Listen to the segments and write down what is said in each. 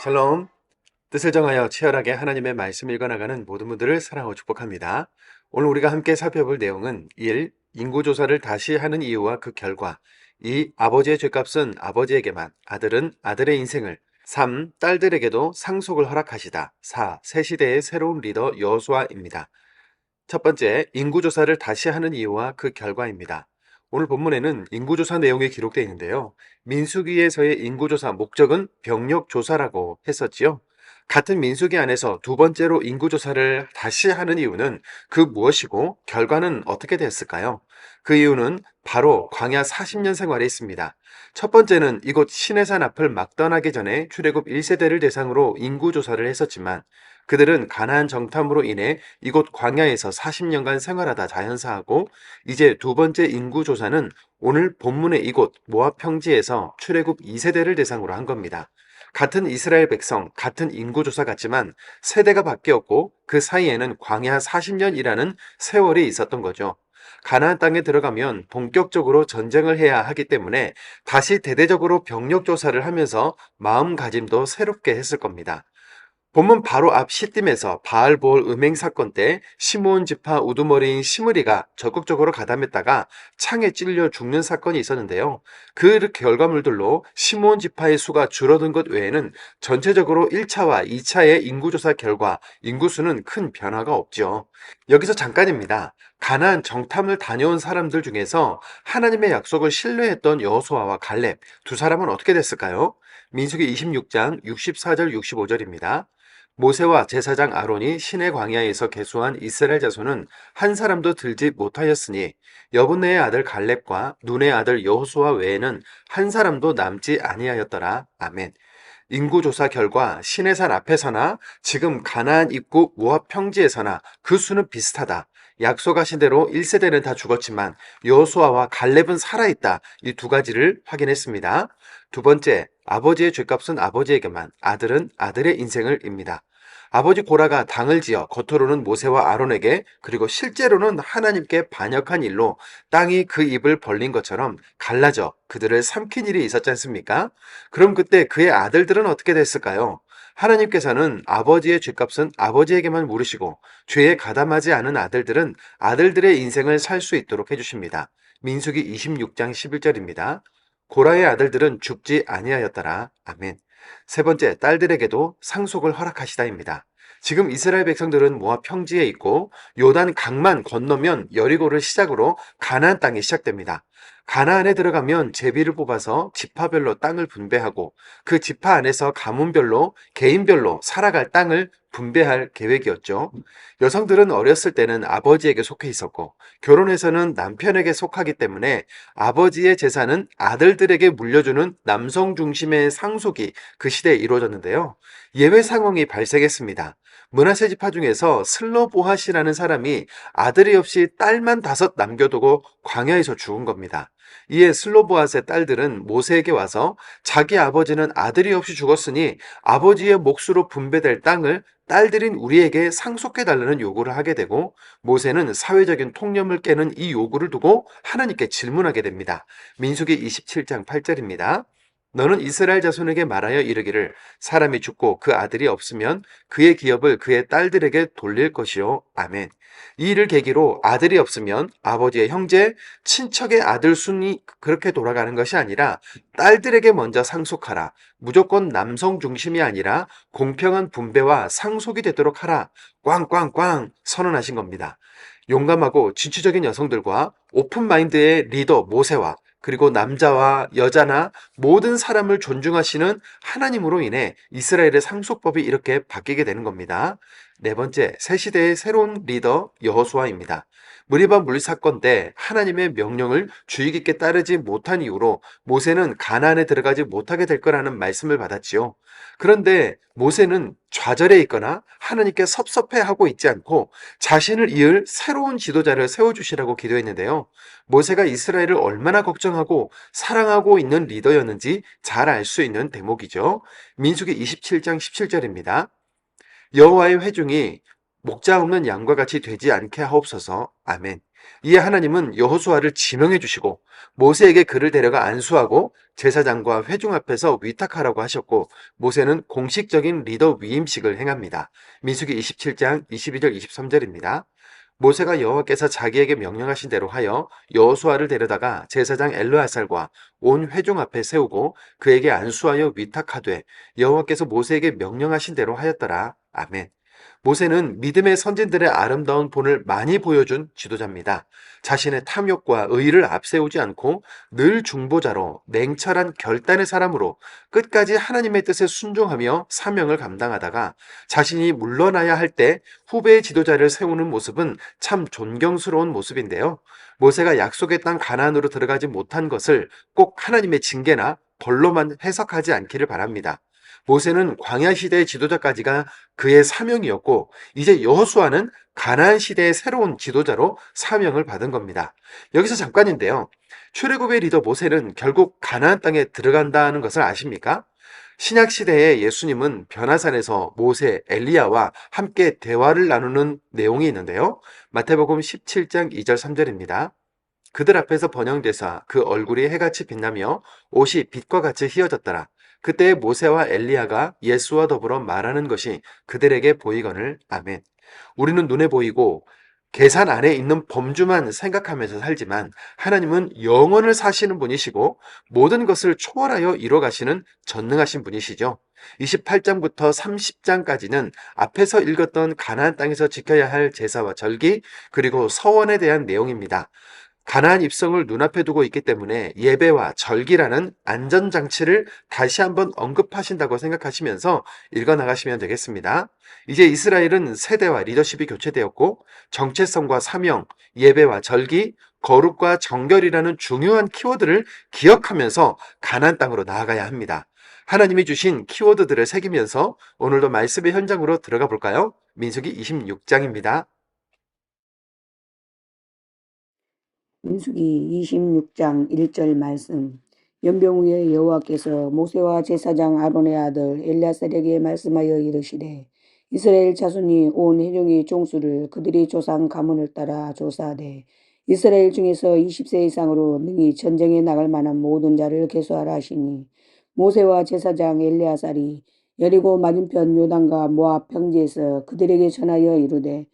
샬롬. 뜻을 정하여 치열하게 하나님의 말씀 읽어나가는 모든 분들을 사랑하고 축복합니다. 오늘 우리가 함께 살펴볼 내용은 1. 인구조사를 다시 하는 이유와 그 결과. 2. 아버지의 죗값은 아버지에게만, 아들은 아들의 인생을. 3. 딸들에게도 상속을 허락하시다. 4. 새 시대의 새로운 리더 여호수아입니다. 첫 번째, 인구조사를 다시 하는 이유와 그 결과입니다. 오늘 본문에는 인구조사 내용이 기록되어 있는데요. 민수기에서의 인구조사 목적은 병력조사라고 했었지요. 같은 민수기 안에서 두 번째로 인구조사를 다시 하는 이유는 그 무엇이고 결과는 어떻게 됐을까요? 그 이유는 바로 광야 40년 생활에 있습니다. 첫 번째는 이곳 시내산 앞을 막 떠나기 전에 출애굽 1세대를 대상으로 인구조사를 했었지만 그들은 가나안 정탐으로 인해 이곳 광야에서 40년간 생활하다 자연사하고 이제 두 번째 인구조사는 오늘 본문의 이곳 모압 평지에서 출애굽 2세대를 대상으로 한 겁니다. 같은 이스라엘 백성, 같은 인구조사 같지만 세대가 바뀌었고 그 사이에는 광야 40년이라는 세월이 있었던 거죠. 가나안 땅에 들어가면 본격적으로 전쟁을 해야 하기 때문에 다시 대대적으로 병력 조사를 하면서 마음가짐도 새롭게 했을 겁니다. 본문 바로 앞 시딤에서 바알보올 음행 사건 때 시므온 지파 우두머리인 시므리가 적극적으로 가담했다가 창에 찔려 죽는 사건이 있었는데요. 그 결과물들로 시므온 지파의 수가 줄어든 것 외에는 전체적으로 1차와 2차의 인구조사 결과 인구수는 큰 변화가 없죠. 여기서 잠깐입니다. 가나안 정탐을 다녀온 사람들 중에서 하나님의 약속을 신뢰했던 여호수아와 갈렙 두 사람은 어떻게 됐을까요? 민수기 26장 64절 65절입니다. 모세와 제사장 아론이 시내 광야에서 계수한 이스라엘 자손은 한 사람도 들지 못하였으니 여분네의 아들 갈렙과 눈의 아들 여호수아 외에는 한 사람도 남지 아니하였더라. 아멘. 인구조사 결과 시내산 앞에서나 지금 가나안 입구 모압 평지에서나 그 수는 비슷하다. 약속하신 대로 1세대는 다 죽었지만 여호수아와 갈렙은 살아있다. 이 두 가지를 확인했습니다. 두 번째, 아버지의 죗값은 아버지에게만, 아들은 아들의 인생을입니다. 아버지 고라가 당을 지어 겉으로는 모세와 아론에게 그리고 실제로는 하나님께 반역한 일로 땅이 그 입을 벌린 것처럼 갈라져 그들을 삼킨 일이 있었지 않습니까? 그럼 그때 그의 아들들은 어떻게 됐을까요? 하나님께서는 아버지의 죗값은 아버지에게만 물으시고 죄에 가담하지 않은 아들들은 아들들의 인생을 살 수 있도록 해주십니다. 민수기 26장 11절입니다. 고라의 아들들은 죽지 아니하였더라. 아멘. 세 번째, 딸들에게도 상속을 허락하시다입니다. 지금 이스라엘 백성들은 모압 평지에 있고 요단 강만 건너면 여리고를 시작으로 가나안 땅이 시작됩니다. 가나안에 들어가면 제비를 뽑아서 지파별로 땅을 분배하고 그 지파 안에서 가문별로 개인별로 살아갈 땅을 분배할 계획이었죠. 여성들은 어렸을 때는 아버지에게 속해 있었고 결혼해서는 남편에게 속하기 때문에 아버지의 재산은 아들들에게 물려주는 남성 중심의 상속이 그 시대에 이루어졌는데요. 예외 상황이 발생했습니다. 므낫세 지파 중에서 슬로보핫이라는 사람이 아들이 없이 딸만 5 남겨두고 광야에서 죽은 겁니다. 이에 슬로보핫의 딸들은 모세에게 와서 자기 아버지는 아들이 없이 죽었으니 아버지의 몫으로 분배될 땅을 딸들인 우리에게 상속해달라는 요구를 하게 되고 모세는 사회적인 통념을 깨는 이 요구를 두고 하나님께 질문하게 됩니다. 민수기 27장 8절입니다. 너는 이스라엘 자손에게 말하여 이르기를 사람이 죽고 그 아들이 없으면 그의 기업을 그의 딸들에게 돌릴 것이요. 아멘. 이 일을 계기로 아들이 없으면 아버지의 형제, 친척의 아들 순이 그렇게 돌아가는 것이 아니라 딸들에게 먼저 상속하라. 무조건 남성 중심이 아니라 공평한 분배와 상속이 되도록 하라. 꽝꽝꽝 선언하신 겁니다. 용감하고 진취적인 여성들과 오픈마인드의 리더 모세와 그리고 남자와 여자나 모든 사람을 존중하시는 하나님으로 인해 이스라엘의 상속법이 이렇게 바뀌게 되는 겁니다. 네 번째, 새 시대의 새로운 리더 여호수아입니다. 무리바 물사건 때 하나님의 명령을 주의 깊게 따르지 못한 이유로 모세는 가나안에 들어가지 못하게 될 거라는 말씀을 받았지요. 그런데 모세는 좌절해 있거나 하나님께 섭섭해하고 있지 않고 자신을 이을 새로운 지도자를 세워주시라고 기도했는데요. 모세가 이스라엘을 얼마나 걱정하고 사랑하고 있는 리더였는지 잘 알 수 있는 대목이죠. 민수기 27장 17절입니다. 여호와의 회중이 목자 없는 양과 같이 되지 않게 하옵소서. 아멘. 이에 하나님은 여호수아를 지명해 주시고 모세에게 그를 데려가 안수하고 제사장과 회중 앞에서 위탁하라고 하셨고 모세는 공식적인 리더 위임식을 행합니다. 민수기 27장 22절 23절입니다. 모세가 여호와께서 자기에게 명령하신 대로 하여 여호수아를 데려다가 제사장 엘르아살과 온 회중 앞에 세우고 그에게 안수하여 위탁하되 여호와께서 모세에게 명령하신 대로 하였더라. 아멘. 모세는 믿음의 선진들의 아름다운 본을 많이 보여준 지도자입니다. 자신의 탐욕과 의의를 앞세우지 않고 늘 중보자로 냉철한 결단의 사람으로 끝까지 하나님의 뜻에 순종하며 사명을 감당하다가 자신이 물러나야 할 때 후배의 지도자를 세우는 모습은 참 존경스러운 모습인데요. 모세가 약속의 땅 가나안으로 들어가지 못한 것을 꼭 하나님의 징계나 벌로만 해석하지 않기를 바랍니다. 모세는 광야 시대의 지도자까지가 그의 사명이었고 이제 여호수아는 가나안 시대의 새로운 지도자로 사명을 받은 겁니다. 여기서 잠깐인데요. 출애굽의 리더 모세는 결국 가나안 땅에 들어간다는 것을 아십니까? 신약 시대에 예수님은 변화산에서 모세, 엘리야와 함께 대화를 나누는 내용이 있는데요. 마태복음 17장 2절 3절입니다. 그들 앞에서 번영되사 그 얼굴이 해같이 빛나며 옷이 빛과 같이 휘어졌더라. 그때 모세와 엘리야가 예수와 더불어 말하는 것이 그들에게 보이거늘. 아멘. 우리는 눈에 보이고 계산 안에 있는 범주만 생각하면서 살지만 하나님은 영원을 사시는 분이시고 모든 것을 초월하여 이뤄가시는 전능하신 분이시죠. 28장부터 30장까지는 앞에서 읽었던 가나안 땅에서 지켜야 할 제사와 절기 그리고 서원에 대한 내용입니다. 가나안 입성을 눈앞에 두고 있기 때문에 예배와 절기라는 안전장치를 다시 한번 언급하신다고 생각하시면서 읽어나가시면 되겠습니다. 이제 이스라엘은 세대와 리더십이 교체되었고 정체성과 사명, 예배와 절기, 거룩과 정결이라는 중요한 키워드를 기억하면서 가나안 땅으로 나아가야 합니다. 하나님이 주신 키워드들을 새기면서 오늘도 말씀의 현장으로 들어가 볼까요? 민수기 26장입니다. 민수기 26장 1절 말씀. 연병 후에 여호와께서 모세와 제사장 아론의 아들 엘리야살에게 말씀하여 이르시되 이스라엘 자손이 온 회중의 종수를 그들이 조상 가문을 따라 조사하되 이스라엘 중에서 20세 이상으로 능히 전쟁에 나갈 만한 모든 자를 계수하라 하시니 모세와 제사장 엘리야살이 여리고 맞은편 요단과 모압 평지에서 그들에게 전하여 이르되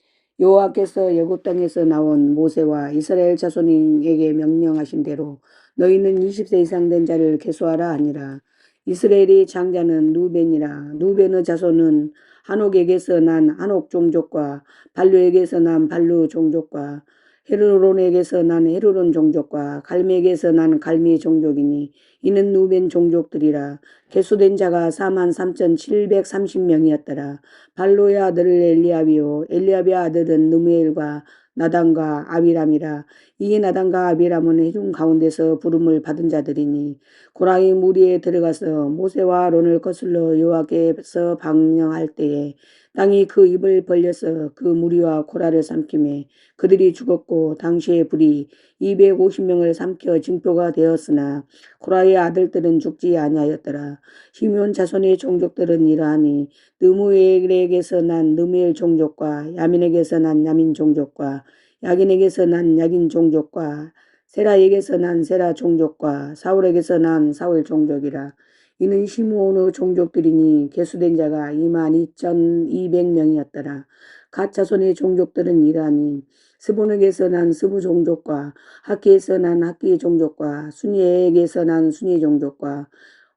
여호와께서 애굽 땅에서 나온 모세와 이스라엘 자손에게 명령하신 대로 너희는 20세 이상 된 자를 계수하라 하니라. 이스라엘의 장자는 누벤이라. 누벤의 자손은 한옥에게서 난 한옥 종족과 발루에게서 난 발루 종족과 헤르론에게서 난 헤르론 종족과 갈미에게서 난 갈미 종족이니 이는 누벤 종족들이라. 계수된 자가 43,730명이었더라. 발로의 아들 엘리압이요 엘리압의 아들은 느무엘과 나단과 아비람이라. 이 나단과 아비람은 회중 가운데서 부름을 받은 자들이니 고라의 무리에 들어가서 모세와 아론을 거슬러 여호와께서 방령할 때에 땅이 그 입을 벌려서 그 무리와 고라를 삼키매 그들이 죽었고 당시의 불이 250명을 삼켜 징표가 되었으나 고라의 아들들은 죽지 아니하였더라. 시므온 자손의 종족들은 이러하니 느무엘에게서 난 느무엘 종족과 야민에게서 난 야민 종족과 야긴에게서 난 야긴 종족과 세라에게서 난 세라 종족과 사울에게서 난 사울 종족이라. 이는 시므온의 종족들이니 계수된 자가 22,200명이었더라. 갓 자손의 종족들은 이러하니 스본에게서 난 스부 종족과 학기에서 난 학기 종족과 순이에게서 난 순이 종족과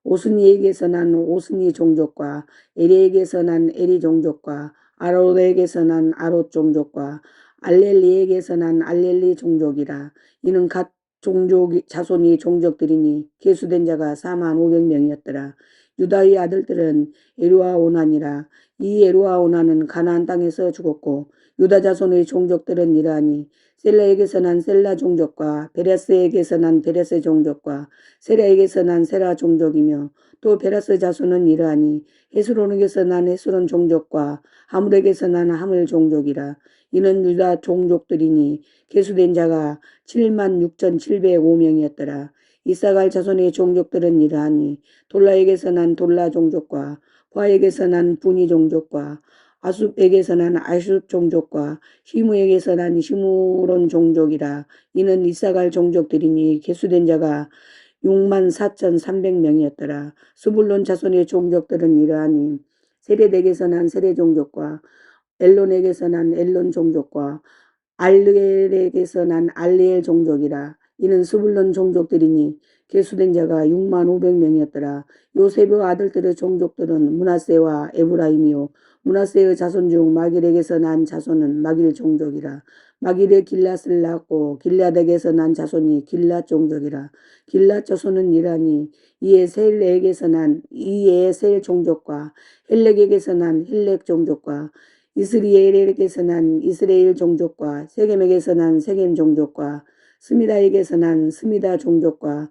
오순이에게서 난 오순이 종족과 에리에게서 난 에리 종족과 아롯에게서 난 아롯 종족과 알렐리에게서 난 알렐리 종족이라. 이는 갓 종족 자손이 종족들이니 계수된 자가 45,500명이었더라. 유다의 아들들은 에루와 오난이라. 이 에루와 오난은 가나안 땅에서 죽었고 유다 자손의 종족들은 이러하니 셀라에게서 난 셀라 종족과 베레스에게서 난 베레스 종족과 세라에게서 난 세라 종족이며 또 베레스 자손은 이러하니 헤스론에게서 난 헤스론 종족과 하물에게서 난 하물 종족이라. 이는 유다 종족들이니 계수된 자가 76,705명이었더라. 이사갈 자손의 종족들은 이러하니 돌라에게서 난 돌라 종족과 부하에게서 난 분이 종족과 아숲에게서 난 아숲 종족과 시므에게서 난 시므론 종족이라. 이는 이사갈 종족들이니 계수된 자가 64,300명이었더라. 스불론 자손의 종족들은 이러하니 세레덱에서 난 세레 종족과 엘론에게서 난 엘론 종족과 알르엘에게서 난 알르엘 종족이라. 이는 스불론 종족들이니 계수된 자가 65,500명이었더라. 요셉의 아들들의 종족들은 므낫세와 에브라임이요 므낫세의 자손 중 마길에게서 난 자손은 마길 종족이라. 마길의 길랏을 낳고 길랏에게서 난 자손이 길랏 종족이라. 길랏 자손은 이라니 이에셀 종족과 헬렉에게서 난 헬렉 종족과 이스리엘에게서 난 이스라엘 종족과 세겜에게서 난 세겜 종족과 스미다에게서 난 스미다 종족과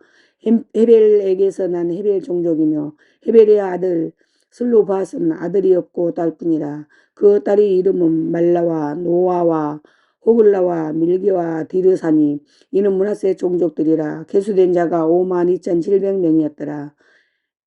헤벨에게서 난 헤벨 종족이며 헤벨의 아들 슬로밧은 아들이 없고 딸뿐이라. 그 딸의 이름은 말라와 노아와 호글라와 밀기와 디르사니. 이는 므낫세 종족들이라. 계수된 자가 52,700명이었더라.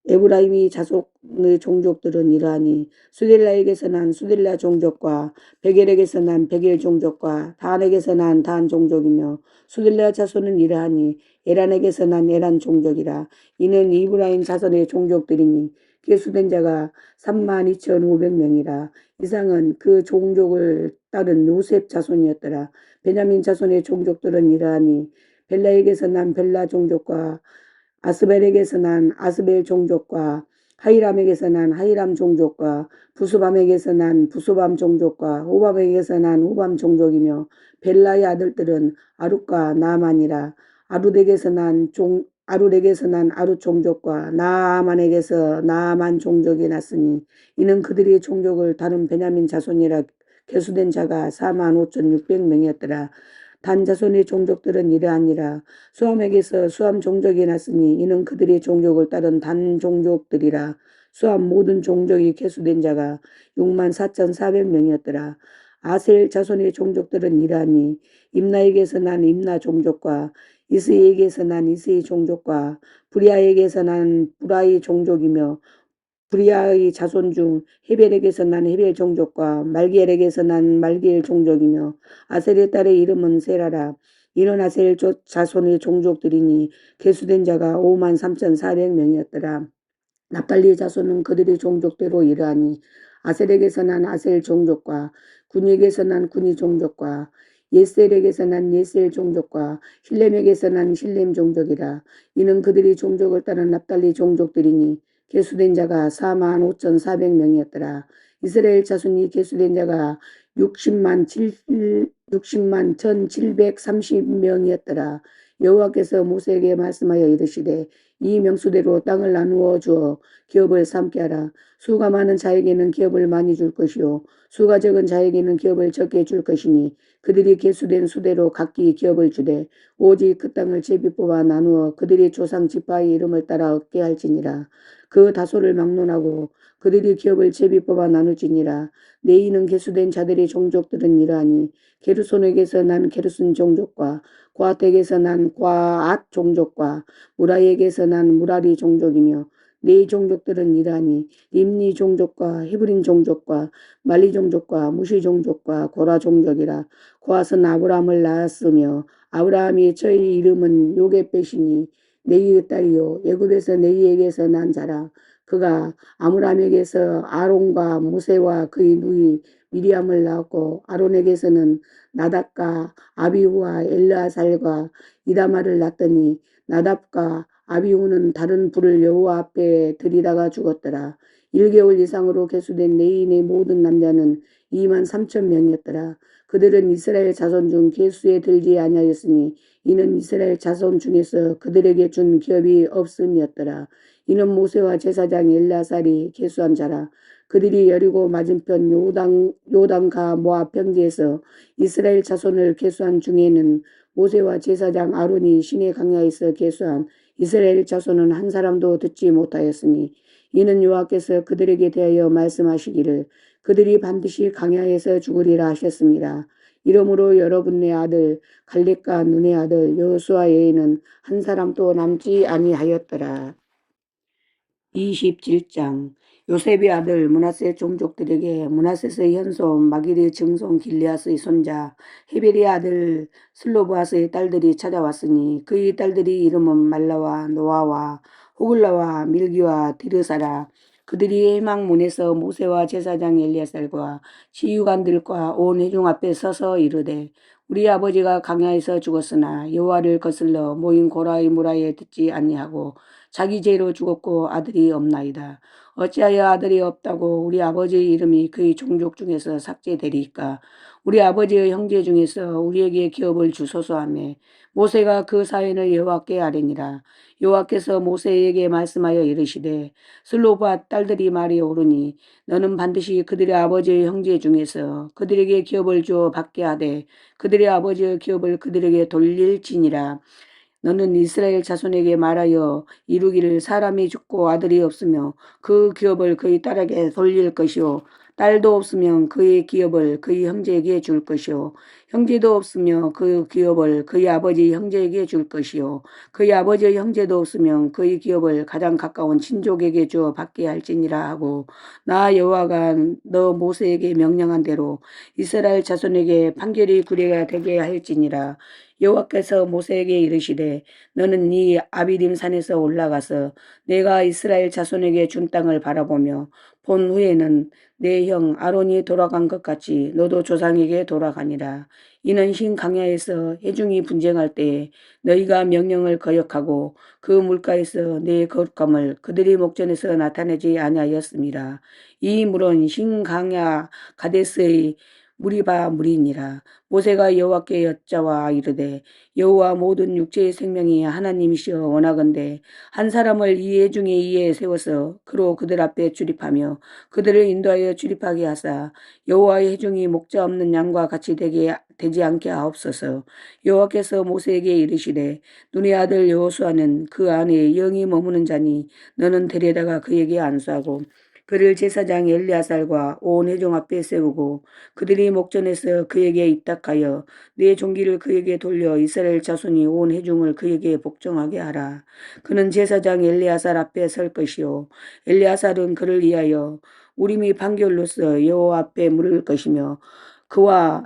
에브라임이 자손의 종족들은 이러하니 수델라에게서 난 수델라 종족과 베겔에게서 난 베겔 종족과 단에게서 난 단 종족이며 수델라 자손은 이러하니 에란에게서 난 에란 종족이라. 이는 이브라임 자손의 종족들이니 계수된 자가 32,500명이라. 이상은 그 종족을 따른 요셉 자손이었더라. 베냐민 자손의 종족들은 이러하니 벨라에게서 난 벨라 종족과 아스벨에게서 난 아스벨 종족과 하이람에게서 난 하이람 종족과 부수밤에게서 난 부수밤 종족과 호밤에게서 난 호밤 종족이며 벨라의 아들들은 아룻과 나아만이라. 아룻에게서 난 아룻 종족과 나아만에게서 나아만 종족이 났으니 이는 그들의 종족을 다른 베냐민 자손이라. 계수된 자가 45,600명이었더라. 단 자손의 종족들은 이러하니라. 수함에게서 수함 종족이 났으니 이는 그들의 종족을 따른 단 종족들이라. 수함 모든 종족이 계수된 자가 64,400명이었더라. 아셀 자손의 종족들은 이러하니 임나에게서 난 임나 종족과 이스이에게서 난 이스이 종족과 브리아에게서 난 브라이 종족이며 브리아의 자손 중 헤벨에게서 난 헤벨 종족과 말기엘에게서 난 말기엘 종족이며 아셀의 딸의 이름은 세라라. 이런 아셀 자손의 종족들이니 계수된 자가 53,400명이었더라. 납달리의 자손은 그들의 종족대로 이러하니 아셀에게서 난 아셀 종족과 군에게서 난 군이 종족과 예셀에게서 난 예셀 종족과 실렘에게서 난 실렘 종족이라. 이는 그들의 종족을 따른 납달리 종족들이니 계수된 자가 45,400명이었더라. 이스라엘 자손이 계수된 자가 60만 1,730명이었더라. 여호와께서 모세에게 말씀하여 이르시되 이 명수대로 땅을 나누어 주어 기업을 삼게 하라. 수가 많은 자에게는 기업을 많이 줄 것이요 수가 적은 자에게는 기업을 적게 줄 것이니 그들이 계수된 수대로 각기 기업을 주되 오직 그 땅을 제비 뽑아 나누어 그들의 조상 지파의 이름을 따라 얻게 할지니라. 그 다소를 막론하고 그들이 기업을 제비 뽑아 나누지니라. 내 이는 계수된 자들의 종족들은 이러하니 게르손에게서 난 게르손 종족과 고앗에게서 난 고앗 종족과 무라이에게서 난 무라리 종족이며 네 종족들은 이러하니 림니 종족과 히브린 종족과 말리 종족과 무시 종족과 고라 종족이라. 고앗은 아브라함을 낳았으며 아브라함이 저의 이름은 요게벳이니 네이의 딸이요 애굽에서 네이에게서 난 자라. 그가 아므람에게서 아론과 모세와 그의 누이 미리암을 낳았고 아론에게서는 나답과 아비후와 엘르아살과 이다마를 낳더니 나답과 아비후는 다른 불을 여호와 앞에 들이다가 죽었더라. 1개월 이상으로 계수된 레인의 모든 남자는 23,000명이었더라. 그들은 이스라엘 자손 중 계수에 들지 아니하였으니 이는 이스라엘 자손 중에서 그들에게 준 기업이 없음이었더라. 이는 모세와 제사장 엘라살이 계수한 자라. 그들이 여리고 맞은편 요단가 모압 평지에서 이스라엘 자손을 계수한 중에는 모세와 제사장 아론이 시내 강야에서 계수한 이스라엘 자손은 한 사람도 듣지 못하였으니 이는 여호와께서 그들에게 대하여 말씀하시기를 그들이 반드시 강야에서 죽으리라 하셨습니다. 이러므로 여러분의 아들 갈렙과 눈의 아들 여호수아 외에는 한 사람도 남지 아니하였더라. 27장 요셉의 아들 므낫세 종족들에게 므낫세의 현손 마길의 증손 길리앗의 손자 헤벨의 아들 슬로브앗의 딸들이 찾아왔으니 그의 딸들이 이름은 말라와 노아와 호글라와 밀기와 디르사라. 그들이 회막문에서 모세와 제사장 엘리야살과 지휘관들과 온 회중 앞에 서서 이르되 우리 아버지가 광야에서 죽었으나 여호와를 거슬러 모인 고라의 무라에 듣지 아니하고 자기 죄로 죽었고 아들이 없나이다. 어찌하여 아들이 없다고 우리 아버지의 이름이 그의 종족 중에서 삭제되리이까. 우리 아버지의 형제 중에서 우리에게 기업을 주소서 하매 모세가 그 사연을 여호와께 아뢰니라. 여호와께서 모세에게 말씀하여 이르시되 슬로바 딸들이 말이 옳으니 너는 반드시 그들의 아버지의 형제 중에서 그들에게 기업을 주어 받게 하되 그들의 아버지의 기업을 그들에게 돌릴지니라. 너는 이스라엘 자손에게 말하여 이루기를 사람이 죽고 아들이 없으며 그 기업을 그의 딸에게 돌릴 것이요 딸도 없으면 그의 기업을 그의 형제에게 줄 것이요 형제도 없으며 그 기업을 그의 아버지 형제에게 줄 것이요 그의 아버지의 형제도 없으면 그의 기업을 가장 가까운 친족에게 주어 받게 할지니라 하고 나 여호와가 너 모세에게 명령한 대로 이스라엘 자손에게 판결이 구례가 되게 할지니라. 여호와께서 모세에게 이르시되 너는 이 아비림 산에서 올라가서 내가 이스라엘 자손에게 준 땅을 바라보며 본 후에는 내 형 아론이 돌아간 것 같이 너도 조상에게 돌아가니라. 이는 흰 강야에서 회중이 분쟁할 때에 너희가 명령을 거역하고 그 물가에서 내 거룩함을 그들이 목전에서 나타내지 아니하였습니다. 이 물은 흰 강야 가데스의 무리바 물이니라. 모세가 여호와께 여짜와 이르되 여호와 모든 육체의 생명이 하나님이시여 원하건대 한 사람을 이 회중의 이에 세워서 그로 그들 앞에 출입하며 그들을 인도하여 출입하게 하사 여호와의 회중이 목자 없는 양과 같이 되지 않게 하옵소서. 여호와께서 모세에게 이르시되 눈의 아들 여호수아는 그 안에 영이 머무는 자니 너는 데려다가 그에게 안수하고 그를 제사장 엘리야살과 온 회중 앞에 세우고 그들이 목전에서 그에게 입닥하여 네 종기를 그에게 돌려 이스라엘 자손이 온 회중을 그에게 복종하게 하라. 그는 제사장 엘리야살 앞에 설 것이요 엘리야살은 그를 위하여 우림이 판결로서 여호와 앞에 물을 것이며 그와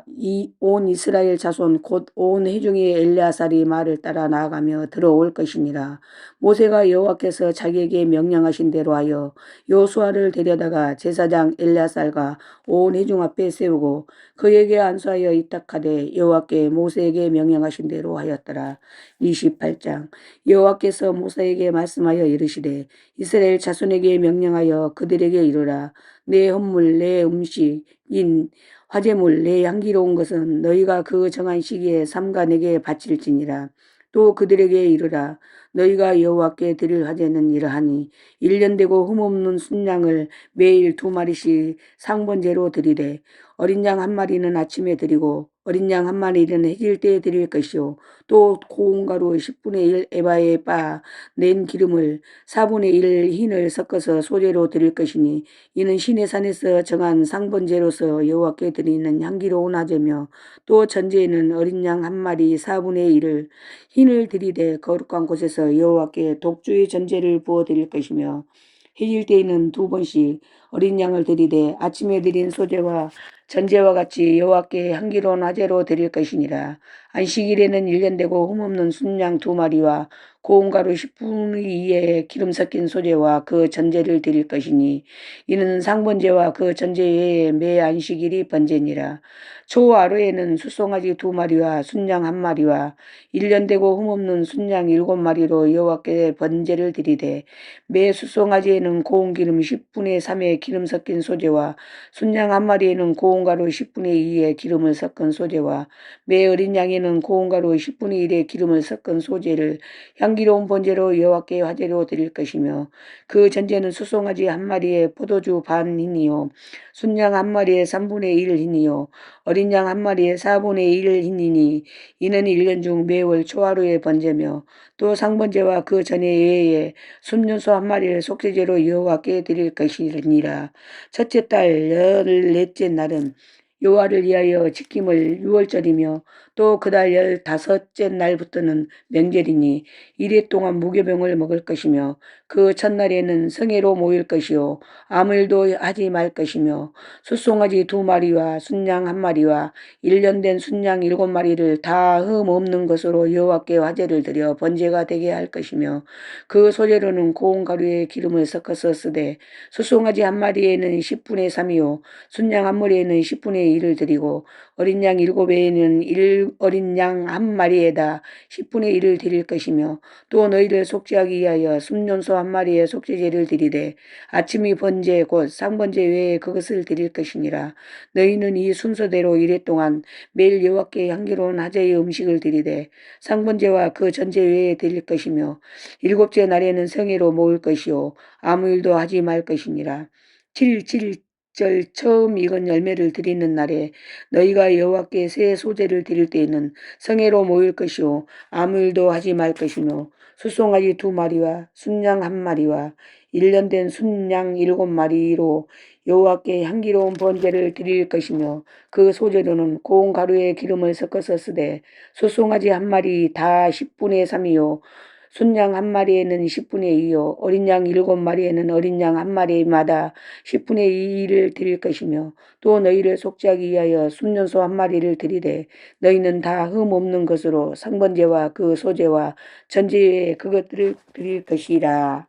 온 이스라엘 자손 곧 온 회중의 엘리야살이 말을 따라 나아가며 들어올 것이니라. 모세가 여호와께서 자기에게 명령하신 대로 하여 여호수아를 데려다가 제사장 엘리야살과 온 회중 앞에 세우고 그에게 안수하여 입닥하되 여호와께 모세에게 명령하신 대로 하였더라. 28장 여호와께서 모세에게 말씀하여 이르시되 이스라엘 자손에게 명령하여 그들에게 이르라. 내 헌물 내 음식인 화제물 내 향기로운 것은 너희가 그 정한 시기에 삼가 내게 바칠지니라. 또 그들에게 이르라. 너희가 여호와께 드릴 화제는 이러하니 1년 되고 흠없는 순양을 매일 2마리씩 상번제로 드리되 어린 양 1마리는 아침에 드리고 어린 양 1마리는 해질 때에 드릴 것이요 또 고운 가루 10분의 1 에바에 빠 낸 기름을 4분의 1 흰을 섞어서 소제로 드릴 것이니 이는 시내산에서 정한 상번제로서 여호와께 드리는 향기로운 화제며 또 전제에는 어린 양 1마리 4분의 1을 흰을 드리되 거룩한 곳에서 여호와께 독주의 전제를 부어 드릴 것이며 해질 때에는 2번씩 어린 양을 드리되 아침에 드린 소제와 전제와 같이 여호와께 향기로운 화제로 드릴 것이니라. 안식일에는 1년 되고 흠없는 순양 2마리와 고운 가루 10분의 2의 기름 섞인 소제와 그 전제를 드릴 것이니 이는 상번제와 그 전제 외에 매 안식일이 번제니라. 초하루에는 수송아지 2마리와 순양 1마리와 1년 되고 흠없는 순양 7마리로 여호와께 번제를 드리되 매 수송아지에는 고운 기름 10분의 3의 기름 섞인 소제와 순양 1마리에는 고운 가루 10분의 2의 기름을 섞은 소제와 매 어린 양에는 고운 가루 10분의 1의 기름을 섞은 소제를 향기로운 번제로 여호와께 화제로 드릴 것이며 그 전제는 수송아지 1마리에 포도주 반 흰이요 순양 1마리에 3분의 1 흰이요 어린 양 1마리에 4분의 1 흰이니 이는 1년 중 매월 초하루의 번제며 또 상번제와 그 전에 예에 순년소 1마리를 속죄제로 여호와께 드릴 것이니라. 첫째 달 14째 날은 여호와를 위하여 지킴을 유월절이며 또 그달 15째 날부터는 명절이니 이래 동안 무교병을 먹을 것이며 그 첫날에는 성회로 모일 것이요 아무 일도 하지 말 것이며 숫송아지 2마리와 순양 1마리와 1년 된 순양 7마리를 다 흠 없는 것으로 여호와께 화제를 드려 번제가 되게 할 것이며 그 소재로는 고운 가루에 기름을 섞어서 쓰되 숫송아지 1마리에는 10분의 3이요 순양 1마리에는 10분의 1을 드리고 어린 양 7에는 어린 양 1마리에다 10분의 1을 드릴 것이며 또 너희를 속죄하기 위하여 순년소 1마리에 속죄제를 드리되 아침이 번제 곧 상번제 외에 그것을 드릴 것이니라. 너희는 이 순서대로 이래 동안 매일 여호와께 향기로운 화제의 음식을 드리되 상번제와 그 전제 외에 드릴 것이며 7째 날에는 성회로 모을 것이요 아무 일도 하지 말 것이니라. 7절 처음 익은 열매를 드리는 날에 너희가 여호와께 새 소제를 드릴 때에는 성회로 모일 것이요 아무 일도 하지 말 것이며 숫송아지 2마리와 순양 1마리와 1년 된 순양 7마리로 여호와께 향기로운 번제를 드릴 것이며 그 소재로는 고운 가루에 기름을 섞어서 쓰되 숫송아지 1마리 다 10분의 3이요 순양 1마리에는 10분의 2요 어린 양 7마리에는 어린 양 1마리마다 10분의 2를 드릴 것이며 또 너희를 속죄하기 위하여 순년소 1마리를 드리되 너희는 다 흠 없는 것으로 상번제와 그 소제와 전제에 그것들을 드릴 것이라.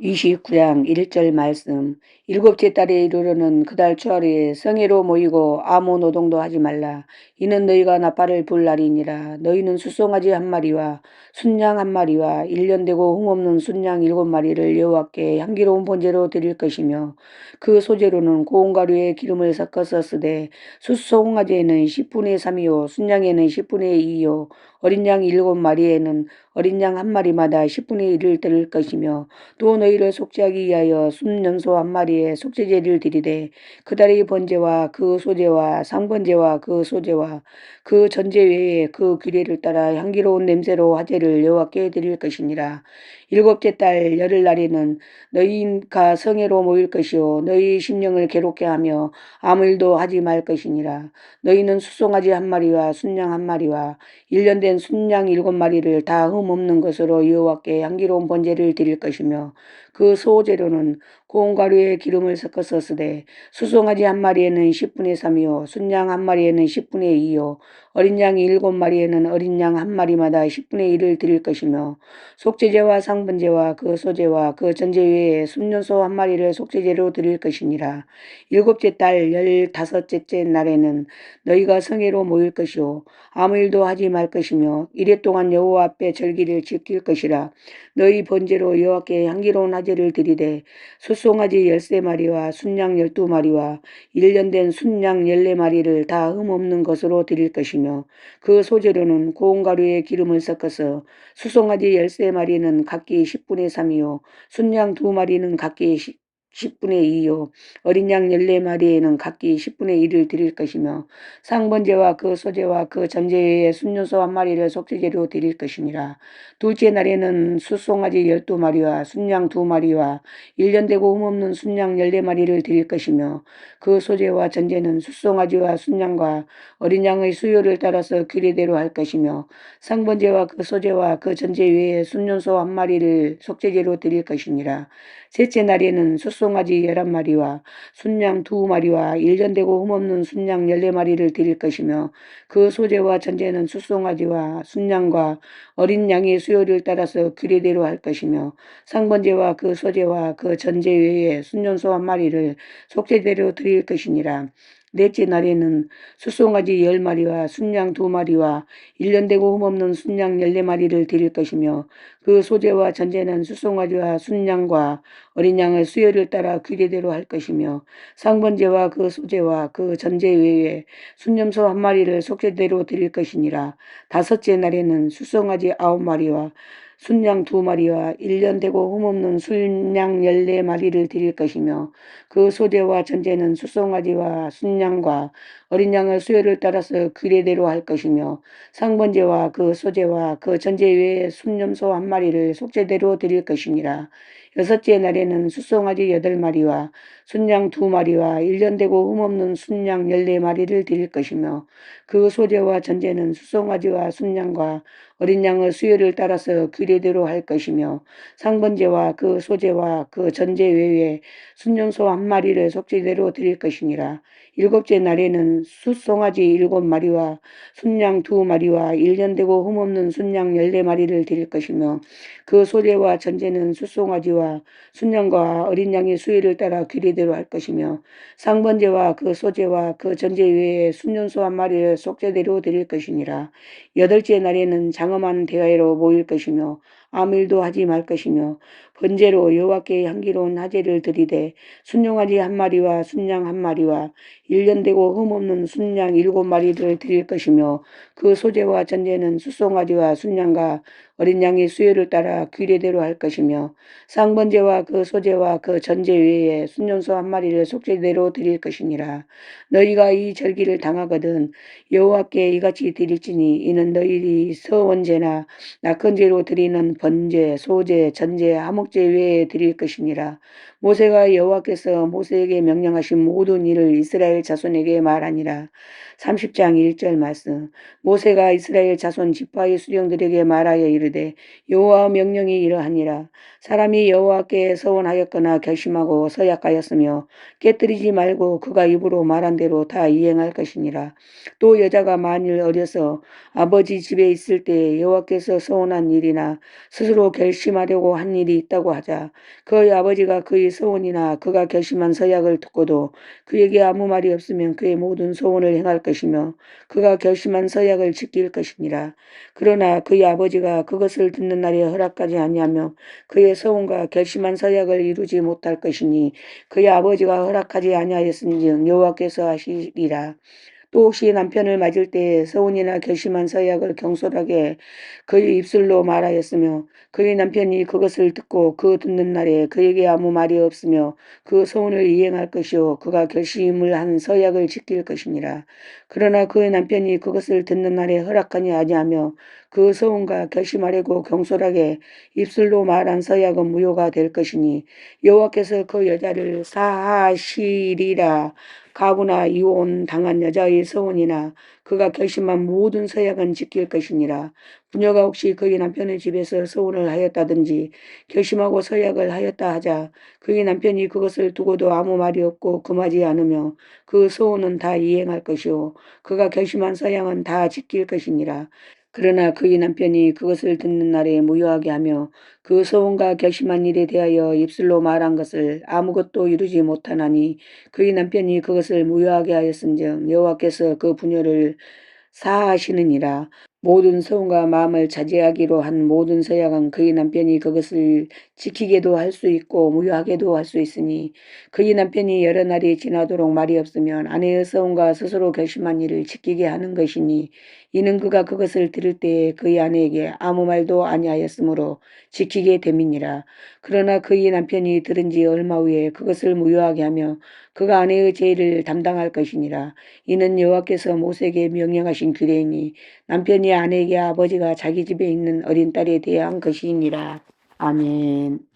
29장 1절 말씀. 7째 달에 이르러는 그달 초하루에 성회로 모이고 아무 노동도 하지 말라. 이는 너희가 나팔을 불 날이니라. 너희는 숫송아지 1마리와 순양 1마리와 1년 되고 흠없는 순양 7마리를 여호와께 향기로운 번제로 드릴 것이며 그 소재로는 고운 가루에 기름을 섞어서 쓰되 숫송아지에는 10분의 3이요 순양에는 10분의 2이요 어린 양 7마리에는 어린 양 1마리마다 10분의 1을 드릴 것이며 또 너희를 속죄하기 위하여 순년소 1마리에 속죄제를 드리되 그달의 번제와 그 소제와 상번제와 그 소제와 그 전제 외에 그 규례를 따라 향기로운 냄새로 화제를 여호와께 드릴 것이니라. 7째 달 열흘날에는 너희가 성회로 모일 것이요 너희 심령을 괴롭게 하며 아무 일도 하지 말 것이니라. 너희는 숫송아지 1마리와 순양 1마리와 1년 된 순양 7마리를 다 흠 없는 것으로 여호와께 향기로운 번제를 드릴 것이며 그 소재로는 고운 가루에 기름을 섞어서 쓰되 수송아지 1마리에는 10분의 3이요 순양 1마리에는 10분의 2이요 어린 양이 7마리에는 어린 양 1마리마다 10분의 1을 드릴 것이며 속죄제와 상번제와 그 소제와 그 전제 외에 순년소 1마리를 속죄제로 드릴 것이니라. 7째 달 15째 날에는 너희가 성회로 모일 것이요 아무 일도 하지 말 것이며 이래 동안 여호와 앞에 절기를 지킬 것이라. 너희 번제로 여호와께 향기로운 화제를 드리되 숫송아지 13마리와 순양 12마리와 1년 된 순양 14마리를 다 흠없는 것으로 드릴 것이며 그 소재로는 고운 가루에 기름을 섞어서 숫송아지 13마리는 각기 10분의 3이요 순양 2마리는 각기 10분의 2요 어린 양 14마리에는 각기 10분의 1을 드릴 것이며 상번제와 그 소제와 그 전제에 순년소 1마리를 속죄제로 드릴 것이니라. 둘째 날에는 숫송아지 12마리와 순양 2마리와 1년 되고 흠없는 순양 14마리를 드릴 것이며 그 소제와 전제는 숫송아지와 순양과 어린 양의 수요를 따라서 규례대로 할 것이며 상번제와 그 소제와 그 전제 외에 순년소 1마리를 속죄제로 드릴 것이니라. 셋째 날에는 숫송아지 11마리와 순양 2마리와 1년 되고 흠없는 순양 14마리를 드릴 것이며 그 소제와 전제는 숫송아지와 순양과 어린 양의 수요를 따라서 규례대로 할 것이며 상번제와 그 소제와 그 전제 외에 순년소 1마리를 속죄제로 드릴 것이니라. 넷째 날에는 숫송아지 10마리와 순양 2마리와 1년 되고 흠없는 순양 14마리를 드릴 것이며 그 소제와 전제는 숫송아지와 순양과 어린 양의 수요를 따라 규례대로 할 것이며 상번제와 그 소제와 그 전제 외에 순념소 1마리를 속죄대로 드릴 것이니라. 다섯째 날에는 숫송아지 9마리와 순양 2마리와 1년 되고 흠없는 순양 14마리를 드릴 것이며 그 소제와 전제는 숫송아지와 순양과 어린 양의 수요를 따라서 규례대로 할 것이며 상번제와 그 소제와 그 전제 외에 순념소 한 마리를 속죄대로 드릴 것이니라. 여섯째 날에는 숫송아지 8마리와 순양 2마리와 1년 되고 흠없는 순양 14마리를 드릴 것이며 그 소제와 전제는 숫송아지와 순양과 어린 양의 수요를 따라서 규례대로 할 것이며 상번제와 그 소제와 그 전제 외에 순념소 한 마리를 속죄대로 드릴 것이니라. 일곱째 날에는 숫송아지 7마리와 순양 2마리와 1년 되고 흠없는 순양 14마리를 드릴 것이며 그 소제와 전제는 숫송아지와 순양과 어린 양의 수요를 따라 규례대로 할 것이며 상번제와 그 소제와 그 전제 외에 순년소 한 마리를 속죄대로 드릴 것이니라. 여덟째 날에는 장엄한 대회로 모일 것이며 아무 일도 하지 말 것이며 번제로 여호와께 향기로운 화제를 드리되 순용아지 1마리와 순양 1마리와 1년 되고 흠없는 순양 7마리를 드릴 것이며 그 소제와 전제는 숫송아지와 순양과 어린 양의 수요를 따라 규례대로 할 것이며 상번제와 그 소제와 그 전제 외에 순년소 1마리를 속죄대로 드릴 것이니라. 너희가 이 절기를 당하거든 여호와께 이같이 드릴지니 이는 너희의 서원제나 낙헌 제로 드리는 번제, 소제, 전제, 하목제 외에 드릴 것이니라. 모세가 여호와께서 모세에게 명령하신 모든 일을 이스라엘 자손에게 말하니라. 30장 1절 말씀. 모세가 이스라엘 자손 지파의 수령들에게 말하여 이르되 여호와 명령이 이러하니라. 사람이 여호와께 서원하였거나 결심하고 서약하였으며 깨뜨리지 말고 그가 입으로 말한 대로 다 이행할 것이니라. 또 여자가 만일 어려서 아버지 집에 있을 때 여호와께서 서원한 일이나 스스로 결심하려고 한 일이 있다고 하자. 그의 아버지가 그의 서원이나 그가 결심한 서약을 듣고도 그에게 아무 말이 없으면 그의 모든 소원을 행할 것이며 그가 결심한 서약을 지킬 것이니라. 그러나 그의 아버지가 그것을 듣는 날에 허락하지 아니하며 그의 서원과 결심한 서약을 이루지 못할 것이니 그의 아버지가 허락하지 아니하였은즉 여호와께서 하시리라. 또 혹시 남편을 맞을 때 서운이나 결심한 서약을 경솔하게 그의 입술로 말하였으며 그의 남편이 그것을 듣고 그 듣는 날에 그에게 아무 말이 없으며 그 서운을 이행할 것이요 그가 결심을 한 서약을 지킬 것이니라. 그러나 그의 남편이 그것을 듣는 날에 허락하니 아니하며 그 서운과 결심하려고 경솔하게 입술로 말한 서약은 무효가 될 것이니 여호와께서 그 여자를 사하시리라. 가부나 이혼 당한 여자의 서원이나 그가 결심한 모든 서약은 지킬 것이니라. 부녀가 혹시 그의 남편의 집에서 서원을 하였다든지 결심하고 서약을 하였다 하자 그의 남편이 그것을 두고도 아무 말이 없고 금하지 않으며 그 서원은 다 이행할 것이요 그가 결심한 서약은 다 지킬 것이니라. 그러나 그의 남편이 그것을 듣는 날에 무효하게 하며 그 서원과 결심한 일에 대하여 입술로 말한 것을 아무것도 이루지 못하나니 그의 남편이 그것을 무효하게 하였은즉 여호와께서 그 부녀를 사하시느니라. 모든 서원과 마음을 자제하기로 한 모든 서약은 그의 남편이 그것을 지키게도 할 수 있고 무효하게도 할 수 있으니 그의 남편이 여러 날이 지나도록 말이 없으면 아내의 서원과 스스로 결심한 일을 지키게 하는 것이니 이는 그가 그것을 들을 때에 그의 아내에게 아무 말도 아니하였으므로 지키게 됨이니라. 그러나 그의 남편이 들은 지 얼마 후에 그것을 무효하게 하며 그가 아내의 죄를 담당할 것이니라. 이는 여호와께서 모세에게 명령하신 규례이니 남편이 아내에게 아버지가 자기 집에 있는 어린 딸에 대한 것이니라. 아멘.